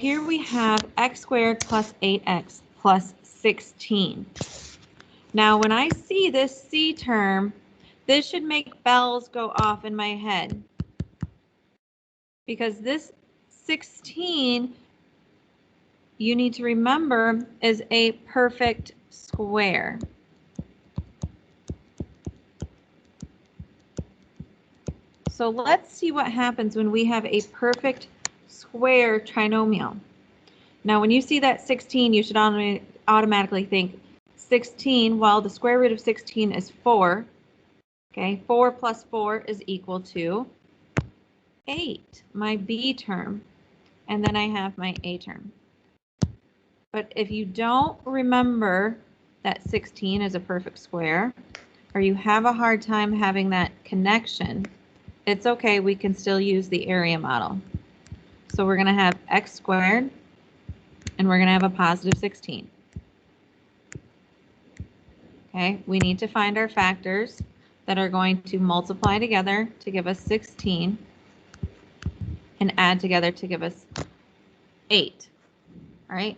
here we have x squared plus 8x plus 16. Now, when I see this c term, this should make bells go off in my head, because this 16, you need to remember, is a perfect square. So let's see what happens when we have a perfect square trinomial. Now, when you see that 16, you should automatically think 16, well, the square root of 16 is 4. Okay, 4 plus 4 is equal to 8, my b term. And then I have my a term. But if you don't remember that 16 is a perfect square, or you have a hard time having that connection, it's okay, we can still use the area model. So we're going to have x squared, and we're going to have a positive 16. Okay, we need to find our factors that are going to multiply together to give us 16 and add together to give us 8. All right,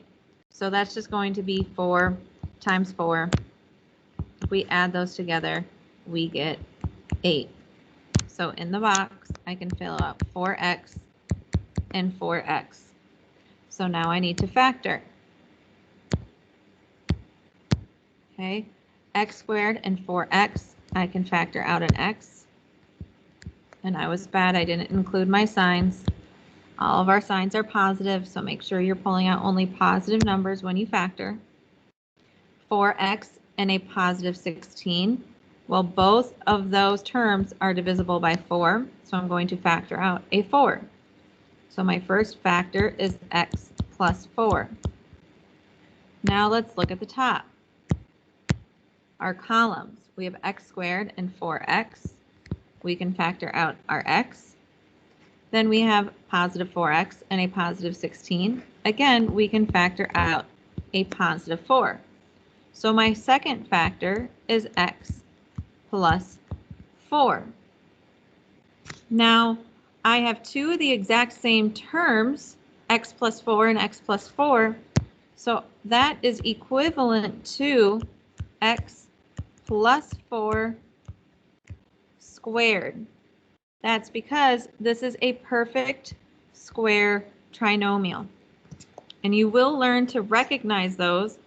so that's just going to be 4 times 4. If we add those together, we get 8. So in the box, I can fill out 4x and 4x. So now I need to factor. Okay, x squared and 4x, I can factor out an x. And I was bad, I didn't include my signs. All of our signs are positive, so make sure you're pulling out only positive numbers when you factor. 4x and a positive 16. Well, both of those terms are divisible by 4, so I'm going to factor out a 4. So my first factor is x plus 4. Now let's look at the top. Our columns, we have x squared and 4x. We can factor out our x. Then we have positive 4x and a positive 16. Again, we can factor out a positive 4. So my second factor is x plus 4. Now, I have two of the exact same terms, x plus 4 and x plus 4. So that is equivalent to x plus 4 squared. That's because this is a perfect square trinomial. And you will learn to recognize those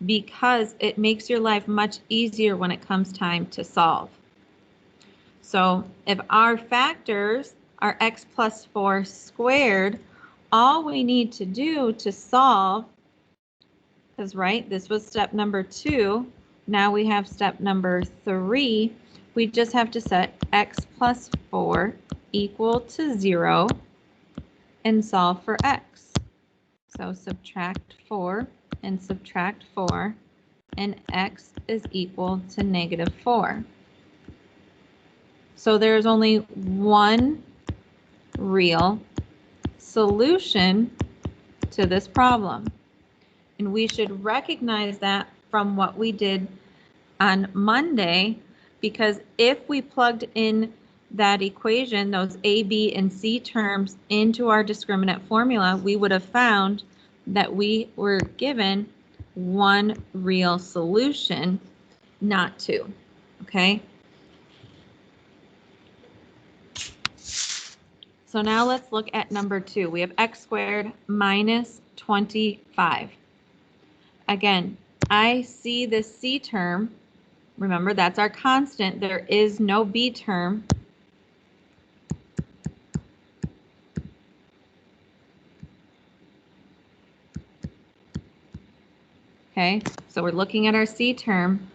because it makes your life much easier when it comes time to solve. So if our factors are x plus 4 squared, all we need to do to solve is, right, this was step number 2. Now we have step number 3. We just have to set x plus 4 equal to 0 and solve for x. So subtract 4 and subtract 4, and x is equal to negative 4. So there's only one real solution to this problem. And we should recognize that from what we did on Monday, because if we plugged in that equation, those a, b, and c terms into our discriminant formula, we would have found that we were given one real solution, not two. Okay? So now let's look at number 2. We have x squared minus 25. Again, I see this c term. Remember, that's our constant. There is no b term. Okay, so we're looking at our c term,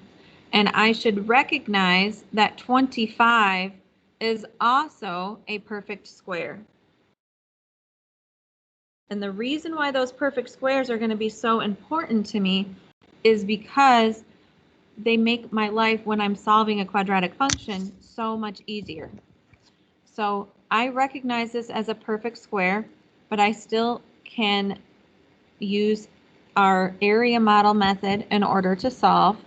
and I should recognize that 25 is also a perfect square. And the reason why those perfect squares are going to be so important to me is because they make my life when I'm solving a quadratic function so much easier. So I recognize this as a perfect square, but I still can use our area model method in order to solve.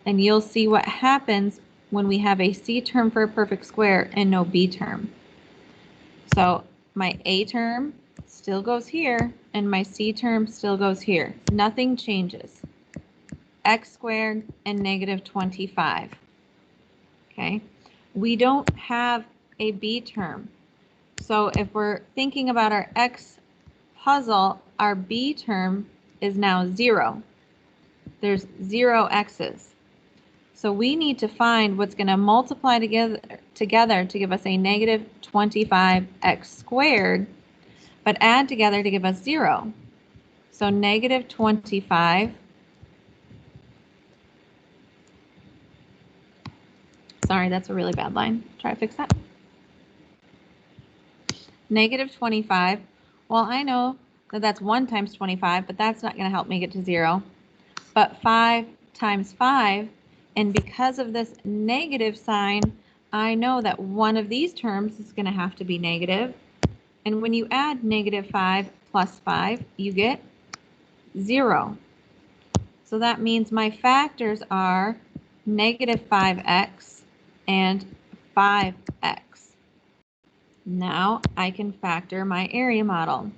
And you'll see what happens when we have a c term for a perfect square and no b term. So my a term still goes here, and my c term still goes here. Nothing changes. X squared and negative 25. Okay, we don't have a b term. So if we're thinking about our x puzzle, our b term is now 0. There's 0 x's. So we need to find what's going to multiply together to give us a negative 25x squared, but add together to give us 0. So negative 25, sorry, that's a really bad line. Try to fix that. Negative 25, well, I know that that's 1 times 25, but that's not going to help me get to 0. But 5 times 5, and because of this negative sign, I know that one of these terms is going to have to be negative. And when you add negative 5 plus 5, you get 0. So that means my factors are negative 5x and 5x. Now I can factor my area model.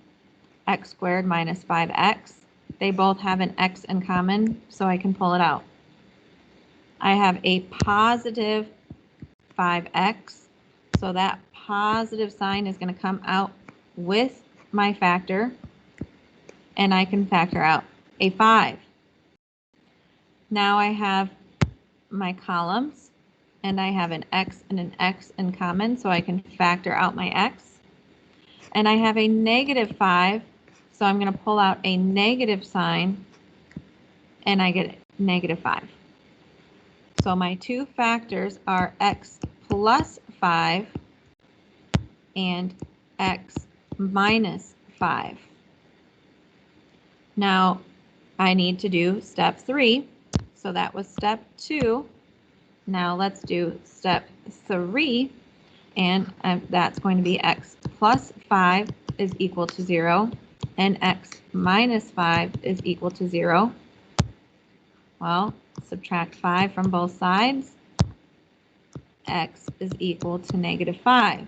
X squared minus 5x. They both have an x in common, so I can pull it out. I have a positive 5x, so that positive sign is going to come out with my factor, and I can factor out a 5. Now I have my columns, and I have an x and an x in common, so I can factor out my x. And I have a negative 5, so I'm going to pull out a negative sign, and I get negative 5. So my two factors are x plus 5 and x minus 5. Now I need to do step 3. So that was step 2. Now let's do step 3. And that's going to be x plus 5 is equal to 0. And x minus 5 is equal to 0. Well, subtract 5 from both sides. X is equal to negative 5.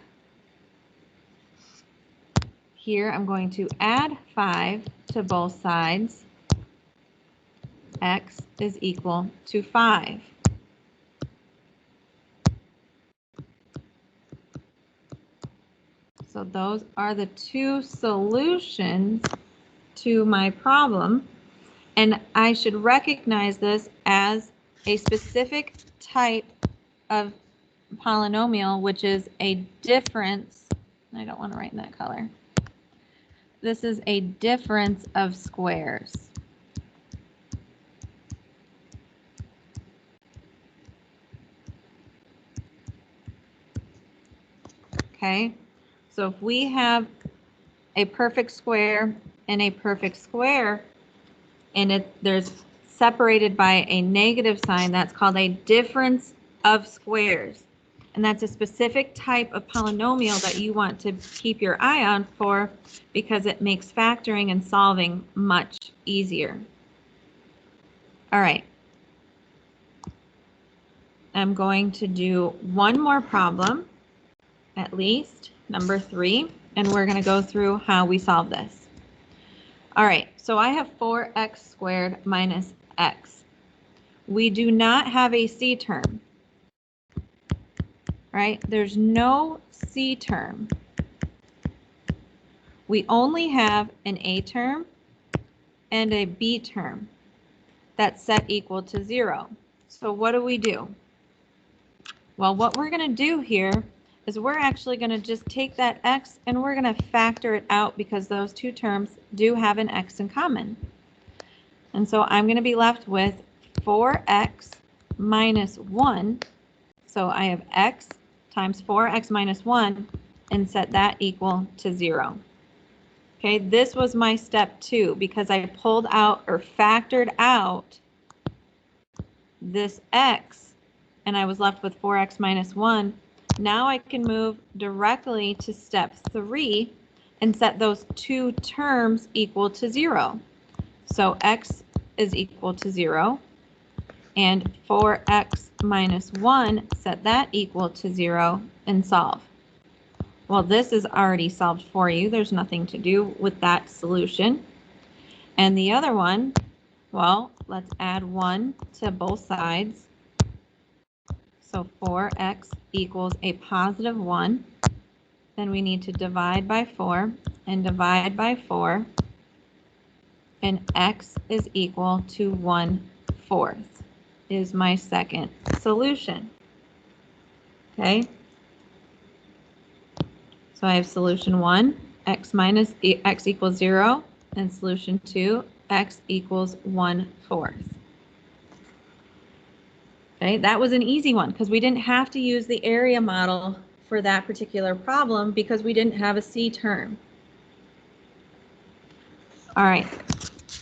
Here I'm going to add 5 to both sides. X is equal to 5. So those are the two solutions to my problem. And I should recognize this as a specific type of polynomial, which is a difference. I don't want to write in that color. This is a difference of squares. Okay, so if we have a perfect square and a perfect square, and there's separated by a negative sign, that's called a difference of squares. And that's a specific type of polynomial that you want to keep your eye on for, because it makes factoring and solving much easier. All right. I'm going to do one more problem, at least, number 3, and we're going to go through how we solve this. All right, so I have 4x squared minus x. We do not have a c term, right? There's no c term. We only have an a term and a b term that's set equal to 0. So what do? Well, what we're going to do here is we're actually going to just take that x and we're going to factor it out, because those two terms do have an x in common. And so I'm going to be left with 4x minus 1. So I have x times 4x minus 1 and set that equal to 0. Okay, this was my step 2, because I pulled out or factored out this x and I was left with 4x minus 1. Now I can move directly to step 3 and set those two terms equal to 0. So x is equal to 0, and 4x minus 1, set that equal to 0 and solve. Well, this is already solved for you. There's nothing to do with that solution. And the other one, well, let's add 1 to both sides. So 4x equals a positive 1. Then we need to divide by 4 and divide by 4. And x is equal to 1/4 is my second solution. Okay. So I have solution 1, x equals 0, and solution 2, x equals 1/4. Okay, that was an easy one because we didn't have to use the area model for that particular problem because we didn't have a C term. All right,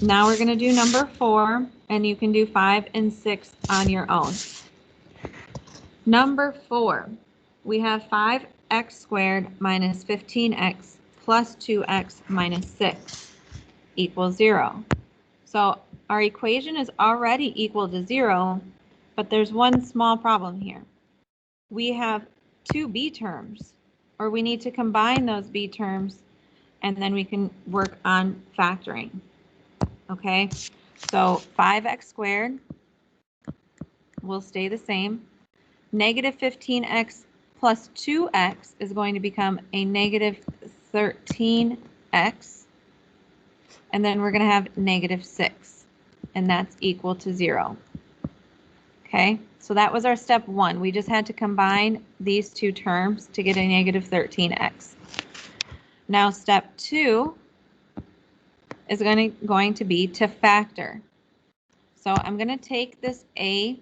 now we're going to do number 4, and you can do 5 and 6 on your own. Number 4, we have 5x squared minus 15x plus 2x minus 6 equals 0. So our equation is already equal to 0, but there's one small problem here. We have 2 b terms, or we need to combine those b terms, and then we can work on factoring. Okay, so 5x squared will stay the same. Negative 15x plus 2x is going to become a negative 13x. And then we're going to have negative 6, and that's equal to 0. Okay, so that was our step 1. We just had to combine these two terms to get a negative 13x. Now step 2 is going to be to factor. So I'm going to take this a,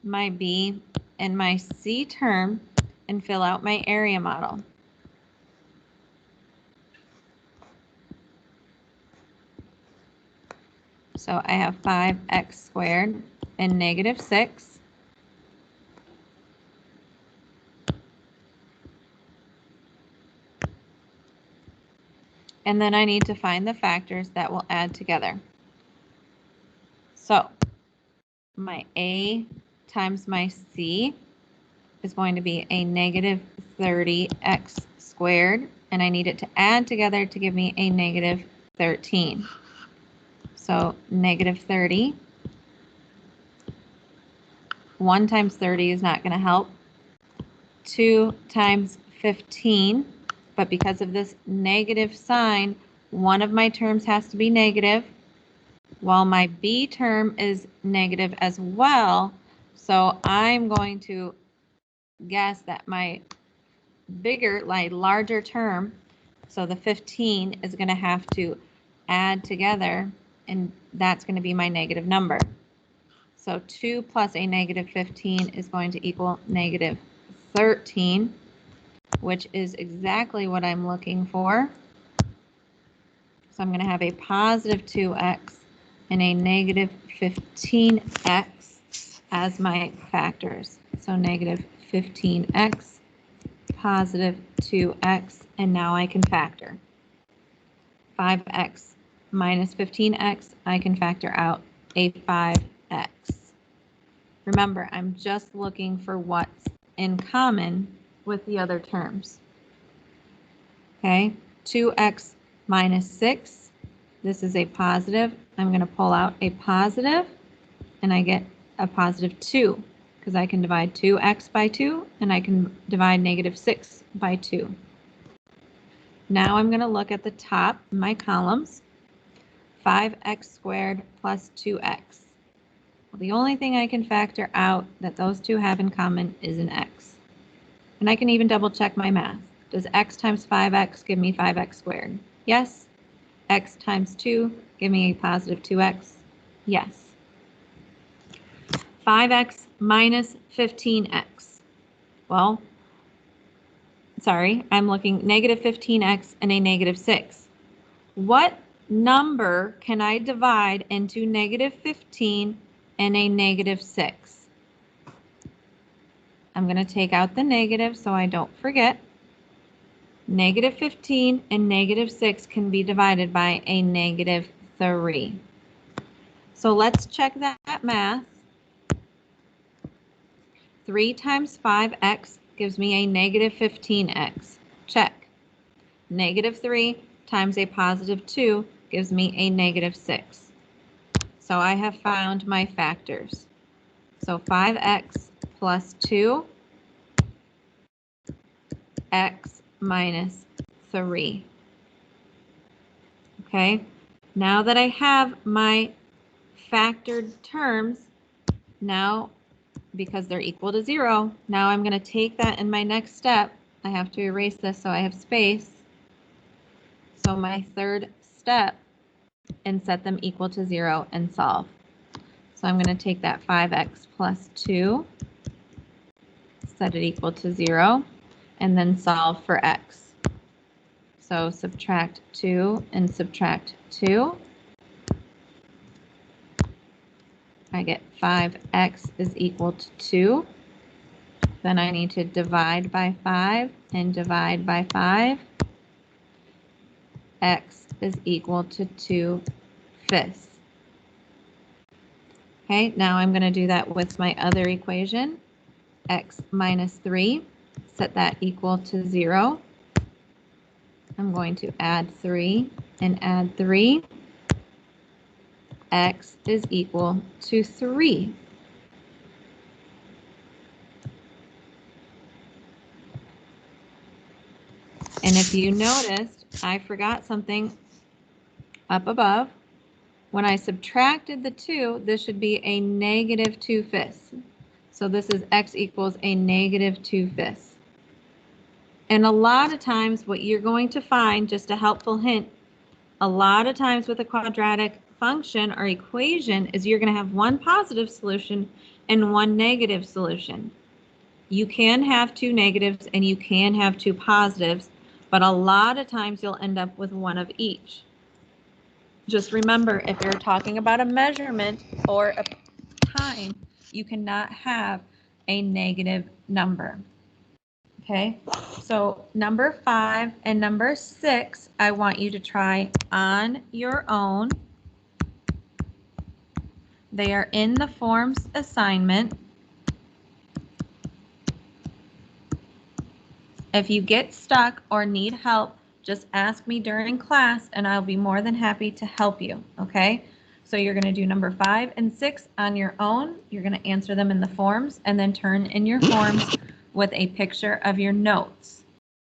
my b, and my c term and fill out my area model. So I have 5x squared and negative 6. And then I need to find the factors that will add together. So my a times my c is going to be a negative 30x squared, and I need it to add together to give me a negative 13. So negative 30. 1 times 30 is not going to help. 2 times 15, but because of this negative sign, one of my terms has to be negative, while my b term is negative as well. So I'm going to guess that my larger term, so the 15, is going to have to add together, and that's going to be my negative number. So 2 plus a negative 15 is going to equal negative 13, which is exactly what I'm looking for. So I'm going to have a positive 2x and a negative 15x as my factors. So negative 15x, positive 2x, and now I can factor. 5x minus 15x, I can factor out a 5x. Remember, I'm just looking for what's in common with the other terms. Okay, 2x minus 6, this is a positive. I'm going to pull out a positive, and I get a positive 2, because I can divide 2x by 2, and I can divide negative 6 by 2. Now I'm going to look at the top, my columns, 5x squared plus 2x. Well, the only thing I can factor out that those two have in common is an x. And I can even double check my math. Does x times 5x give me 5x squared? Yes. X times 2 give me a positive 2x? Yes. 5x minus 15x. Well, sorry, I'm looking negative 15x and a negative 6. What number can I divide into negative 15 and a negative 6? I'm going to take out the negative so I don't forget. Negative 15 and negative 6 can be divided by a negative 3. So let's check that math. 3 times 5x gives me a negative 15x. Check. -3 times a +2 gives me a -6. So I have found my factors. So 5x plus 2, x minus 3. Okay, now that I have my factored terms, now because they're equal to 0, now I'm going to take that in my next step. I have to erase this so I have space. So my third step, and set them equal to 0 and solve. So I'm going to take that 5x plus 2, set it equal to 0, and then solve for x. So subtract 2 and subtract 2. I get 5x is equal to 2. Then I need to divide by 5 and divide by 5. X is equal to 2/5. Okay, now I'm going to do that with my other equation, x minus 3. Set that equal to 0. I'm going to add 3 and add 3. X is equal to 3. And if you noticed, I forgot something up above. When I subtracted the 2, this should be a -2/5. So this is x equals a -2/5. And a lot of times what you're going to find, just a helpful hint, a lot of times with a quadratic function or equation is you're going to have one positive solution and one negative solution. You can have two negatives and you can have two positives, but a lot of times you'll end up with one of each. Just remember, if you're talking about a measurement or a time, you cannot have a negative number. Okay, so number 5 and number 6, I want you to try on your own. They are in the forms assignment. If you get stuck or need help, just ask me during class and I'll be more than happy to help you, okay? So you're going to do number 5 and 6 on your own. You're going to answer them in the forms and then turn in your forms with a picture of your notes.